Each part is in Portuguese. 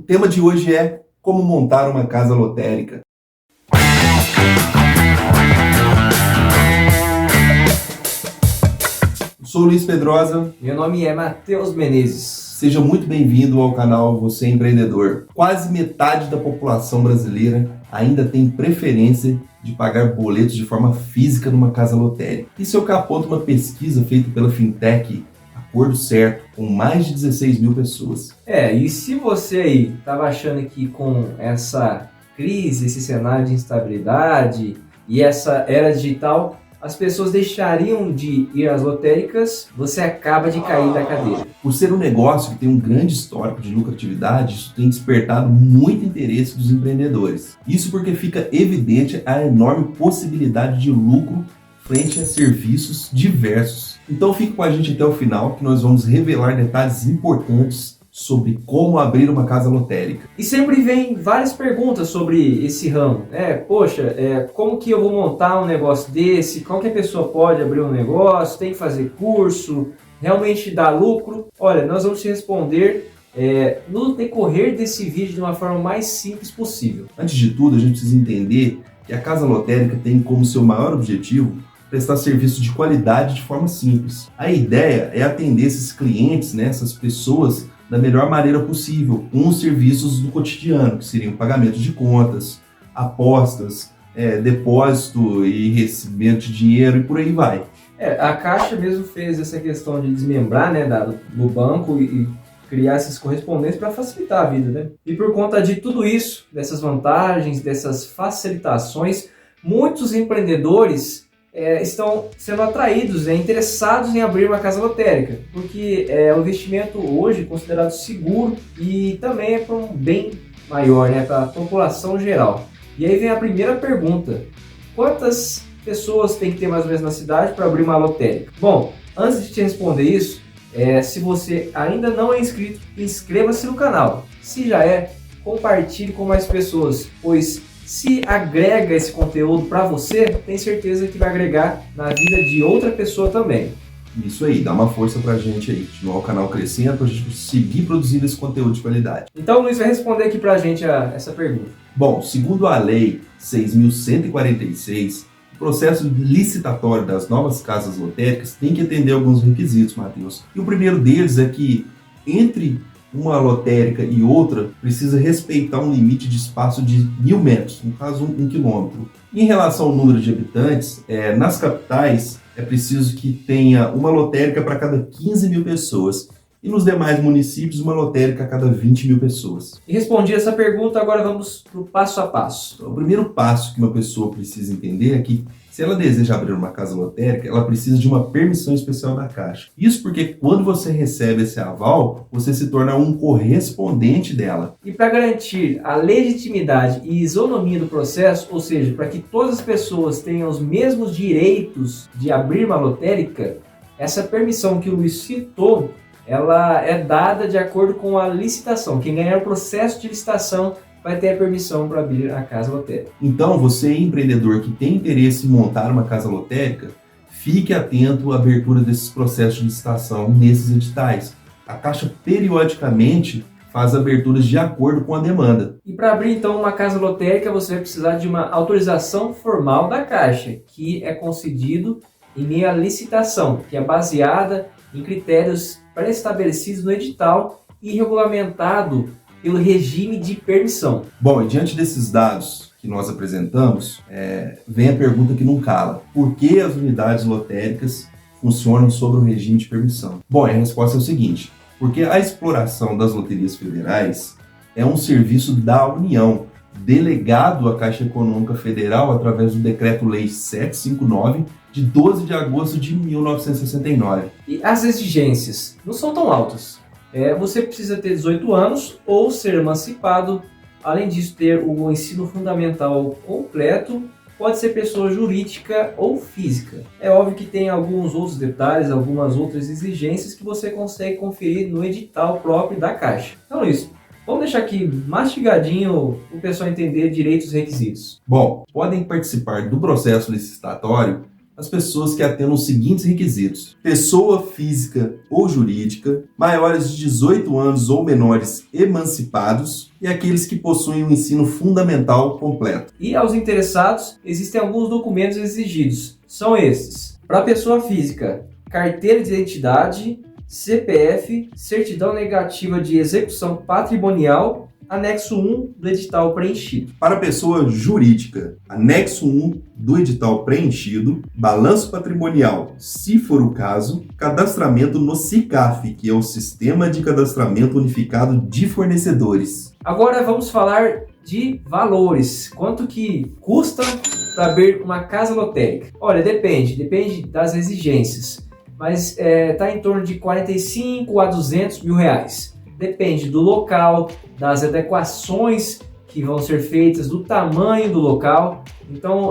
tema de hoje é como montar uma casa lotérica. Sou Luiz Pedrosa. Meu nome é Matheus Menezes. Seja muito bem-vindo ao canal Você Empreendedor. Quase metade da população brasileira ainda tem preferência de pagar boletos de forma física numa casa lotérica. Isso é o que aponta uma pesquisa feita pela Fintech Acordo Certo, com mais de 16 mil pessoas. E se você aí estava achando que com essa crise, esse cenário de instabilidade e essa era digital, as pessoas deixariam de ir às lotéricas, você acaba de cair da cadeira. Por ser um negócio que tem um grande histórico de lucratividade, isso tem despertado muito interesse dos empreendedores. Isso porque fica evidente a enorme possibilidade de lucro frente a serviços diversos. Então fique com a gente até o final, que nós vamos revelar detalhes importantes sobre como abrir uma casa lotérica. E sempre vem várias perguntas sobre esse ramo. Como que eu vou montar um negócio desse? Qualquer pessoa pode abrir um negócio? Tem que fazer curso? Realmente dá lucro? Olha, nós vamos te responder no decorrer desse vídeo de uma forma mais simples possível. Antes de tudo, a gente precisa entender que a casa lotérica tem como seu maior objetivo prestar serviço de qualidade de forma simples. A ideia é atender esses clientes, essas pessoas, da melhor maneira possível, com os serviços do cotidiano, que seriam pagamento de contas, apostas, depósito e recebimento de dinheiro e por aí vai. A Caixa mesmo fez essa questão de desmembrar do banco e criar essas correspondências para facilitar a vida, E por conta de tudo isso, dessas vantagens, dessas facilitações, muitos empreendedores estão sendo atraídos, interessados em abrir uma casa lotérica, porque é um investimento hoje considerado seguro e também é para um bem maior, para a população geral. E aí vem a primeira pergunta: quantas pessoas tem que ter mais ou menos na cidade para abrir uma lotérica? Bom, antes de te responder isso, se você ainda não é inscrito, inscreva-se no canal. Se já é, compartilhe com mais pessoas, pois se agrega esse conteúdo para você, tem certeza que vai agregar na vida de outra pessoa também. Isso aí, dá uma força pra gente aí, continuar o canal crescendo, pra gente seguir produzindo esse conteúdo de qualidade. Então o Luiz vai responder aqui pra gente essa pergunta. Bom, segundo a Lei 6.146, o processo licitatório das novas casas lotéricas tem que atender alguns requisitos, Matheus. E o primeiro deles é que, entre uma lotérica e outra, precisa respeitar um limite de espaço de 1.000 metros, no caso 1 quilômetro. Em relação ao número de habitantes, nas capitais é preciso que tenha uma lotérica para cada 15 mil pessoas e nos demais municípios uma lotérica a cada 20 mil pessoas. E respondi essa pergunta, agora vamos para o passo a passo. Então, o primeiro passo que uma pessoa precisa entender é que, se ela deseja abrir uma casa lotérica, ela precisa de uma permissão especial da Caixa. Isso porque quando você recebe esse aval, você se torna um correspondente dela. E para garantir a legitimidade e isonomia do processo, ou seja, para que todas as pessoas tenham os mesmos direitos de abrir uma lotérica, essa permissão que o Luiz citou, ela é dada de acordo com a licitação. Quem ganhar o processo de licitação vai ter a permissão para abrir a casa lotérica. Então, você empreendedor que tem interesse em montar uma casa lotérica, fique atento à abertura desses processos de licitação nesses editais. A Caixa periodicamente faz aberturas de acordo com a demanda. E para abrir então uma casa lotérica, você vai precisar de uma autorização formal da Caixa, que é concedido em meio à licitação, que é baseada em critérios pré-estabelecidos no edital e regulamentado pelo regime de permissão. Bom, e diante desses dados que nós apresentamos, vem a pergunta que não cala: por que as unidades lotéricas funcionam sobre o regime de permissão? Bom, a resposta é o seguinte: porque a exploração das loterias federais é um serviço da União, delegado à Caixa Econômica Federal através do Decreto-Lei 759, de 12 de agosto de 1969. E as exigências não são tão altas. Você precisa ter 18 anos ou ser emancipado, além disso ter o ensino fundamental completo, pode ser pessoa jurídica ou física. É óbvio que tem alguns outros detalhes, algumas outras exigências que você consegue conferir no edital próprio da Caixa. Então é isso. Vamos deixar aqui mastigadinho para o pessoal entender direitos e requisitos. Bom, podem participar do processo licitatório as pessoas que atendam os seguintes requisitos: pessoa física ou jurídica, maiores de 18 anos ou menores emancipados e aqueles que possuem o ensino fundamental completo. E aos interessados, existem alguns documentos exigidos. São esses: para a pessoa física, carteira de identidade, CPF, certidão negativa de execução patrimonial, anexo 1 do edital preenchido. Para a pessoa jurídica, anexo 1 do edital preenchido, balanço patrimonial, se for o caso, cadastramento no SICAF, que é o Sistema de Cadastramento Unificado de Fornecedores. Agora vamos falar de valores. Quanto que custa para abrir uma casa lotérica? Olha, depende das exigências, mas está em torno de 45 a 200 mil reais. Depende do local, das adequações que vão ser feitas, do tamanho do local. Então,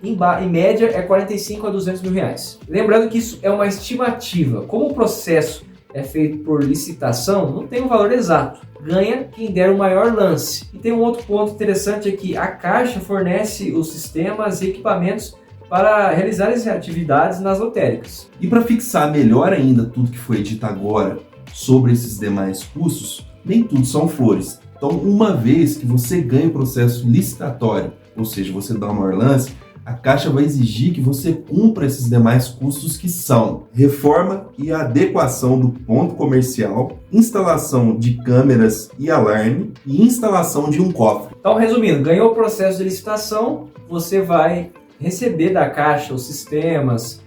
em média, é 45 a 200 mil reais. Lembrando que isso é uma estimativa. Como o processo é feito por licitação, não tem um valor exato. Ganha quem der o maior lance. E tem um outro ponto interessante, é que a Caixa fornece os sistemas e equipamentos para realizar as atividades nas lotéricas. E para fixar melhor ainda tudo que foi dito agora sobre esses demais custos, nem tudo são flores. Então, uma vez que você ganha o processo licitatório, ou seja, você dá o maior lance, a Caixa vai exigir que você cumpra esses demais custos, que são reforma e adequação do ponto comercial, instalação de câmeras e alarme e instalação de um cofre. Então, resumindo, ganhou o processo de licitação, você vai receber da Caixa os sistemas,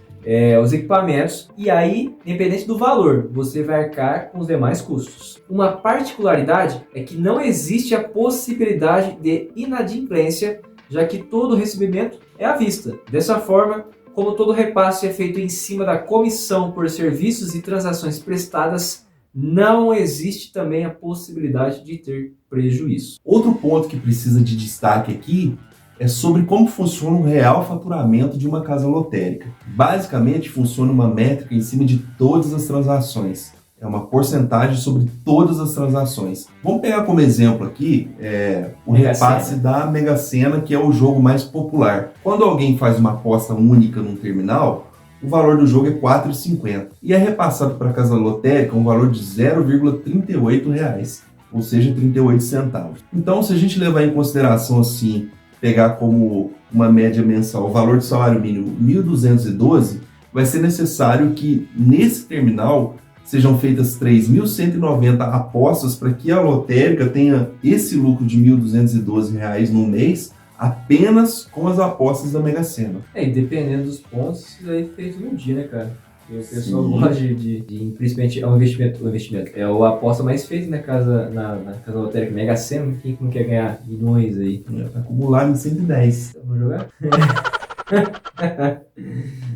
os equipamentos, e aí, independente do valor, você vai arcar com os demais custos. Uma particularidade é que não existe a possibilidade de inadimplência, já que todo recebimento é à vista. Dessa forma, como todo repasse é feito em cima da comissão por serviços e transações prestadas, não existe também a possibilidade de ter prejuízo. Outro ponto que precisa de destaque aqui é sobre como funciona o real faturamento de uma casa lotérica. Basicamente, funciona uma métrica em cima de todas as transações. É uma porcentagem sobre todas as transações. Vamos pegar como exemplo aqui o repasse da Mega Sena, que é o jogo mais popular. Quando alguém faz uma aposta única num terminal, o valor do jogo é R$ 4,50. E é repassado para a casa lotérica um valor de R$ 0,38, ou seja, 38 centavos. Então, se a gente levar em consideração assim, pegar como uma média mensal o valor de salário mínimo 1.212, vai ser necessário que nesse terminal sejam feitas 3.190 apostas para que a lotérica tenha esse lucro de R$ 1.212 no mês apenas com as apostas da Mega Sena. E dependendo dos pontos, isso aí feito num dia, né, cara? E o pessoal gosta principalmente, é um investimento. É a aposta mais feita na casa lotérica Mega Sena. Quem não quer ganhar milhões aí? Acumular em 110. Vamos jogar?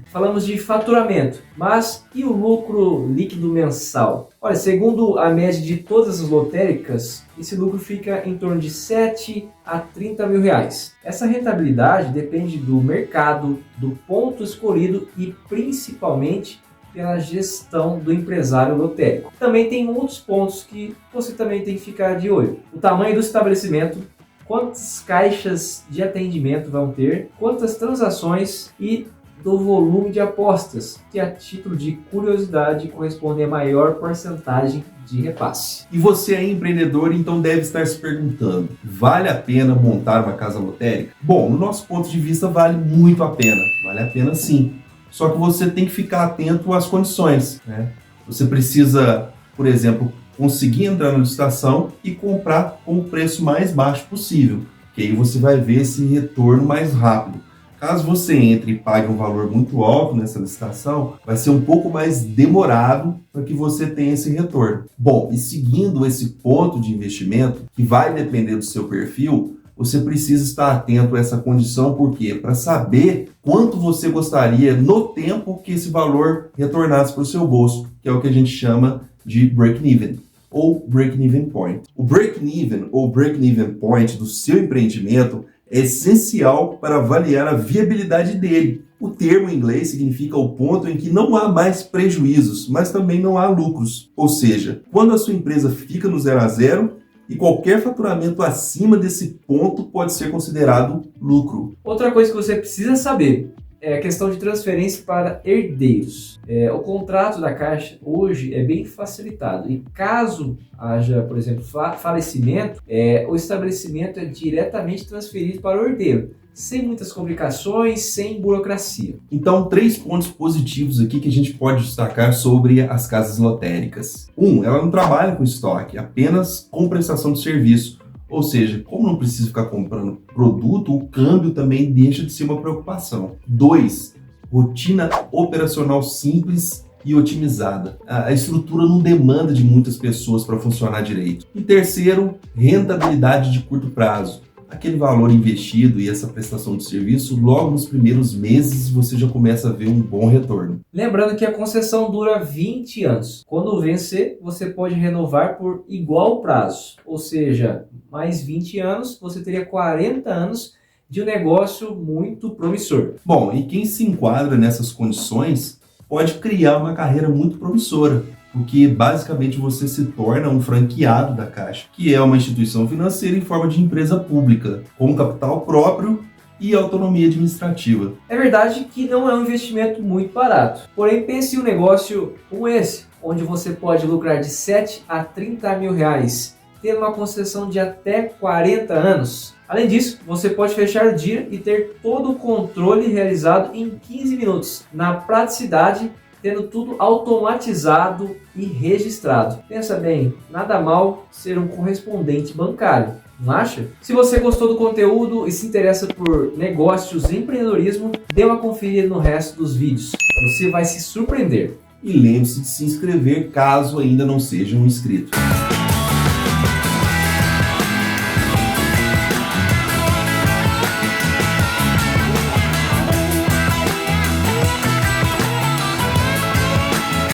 Falamos de faturamento, mas e o lucro líquido mensal? Olha, segundo a média de todas as lotéricas, esse lucro fica em torno de 7 a 30 mil reais. Essa rentabilidade depende do mercado, do ponto escolhido e principalmente pela gestão do empresário lotérico. Também tem outros pontos que você também tem que ficar de olho. O tamanho do estabelecimento, quantas caixas de atendimento vão ter, quantas transações e do volume de apostas, que a título de curiosidade corresponde a maior porcentagem de repasse. E você é empreendedor, então deve estar se perguntando, vale a pena montar uma casa lotérica? Bom, no nosso ponto de vista vale muito a pena, vale a pena sim. Só que você tem que ficar atento às condições, né? Você precisa, por exemplo, conseguir entrar na licitação e comprar com o preço mais baixo possível, que aí você vai ver esse retorno mais rápido. Caso você entre e pague um valor muito alto nessa licitação, vai ser um pouco mais demorado para que você tenha esse retorno. Bom, e seguindo esse ponto de investimento, que vai depender do seu perfil, você precisa estar atento a essa condição, porque para saber quanto você gostaria no tempo que esse valor retornasse para o seu bolso, que é o que a gente chama de break-even ou break-even point. O break-even ou break-even point do seu empreendimento é essencial para avaliar a viabilidade dele. O termo em inglês significa o ponto em que não há mais prejuízos, mas também não há lucros. Ou seja, quando a sua empresa fica no 0 a 0 e qualquer faturamento acima desse ponto pode ser considerado lucro. Outra coisa que você precisa saber é a questão de transferência para herdeiros. O contrato da Caixa hoje é bem facilitado e caso haja, por exemplo, falecimento, o estabelecimento é diretamente transferido para o herdeiro, sem muitas complicações, sem burocracia. Então, 3 pontos positivos aqui que a gente pode destacar sobre as casas lotéricas. Ela não trabalha com estoque, apenas com prestação de serviço. Ou seja, como não precisa ficar comprando produto, o câmbio também deixa de ser uma preocupação. 2, rotina operacional simples e otimizada. A estrutura não demanda de muitas pessoas para funcionar direito. E 3º, rentabilidade de curto prazo. Aquele valor investido e essa prestação de serviço, logo nos primeiros meses você já começa a ver um bom retorno. Lembrando que a concessão dura 20 anos. Quando vencer, você pode renovar por igual prazo. Ou seja, mais 20 anos, você teria 40 anos de um negócio muito promissor. Bom, e quem se enquadra nessas condições pode criar uma carreira muito promissora, porque basicamente você se torna um franqueado da Caixa, que é uma instituição financeira em forma de empresa pública, com capital próprio e autonomia administrativa. É verdade que não é um investimento muito barato, porém pense em um negócio como esse, onde você pode lucrar de 7 a 30 mil reais, tendo uma concessão de até 40 anos. Além disso, você pode fechar o dia e ter todo o controle realizado em 15 minutos, na praticidade, tendo tudo automatizado e registrado. Pensa bem, nada mal ser um correspondente bancário, não acha? Se você gostou do conteúdo e se interessa por negócios e empreendedorismo, dê uma conferida no resto dos vídeos. Você vai se surpreender. E lembre-se de se inscrever caso ainda não seja um inscrito.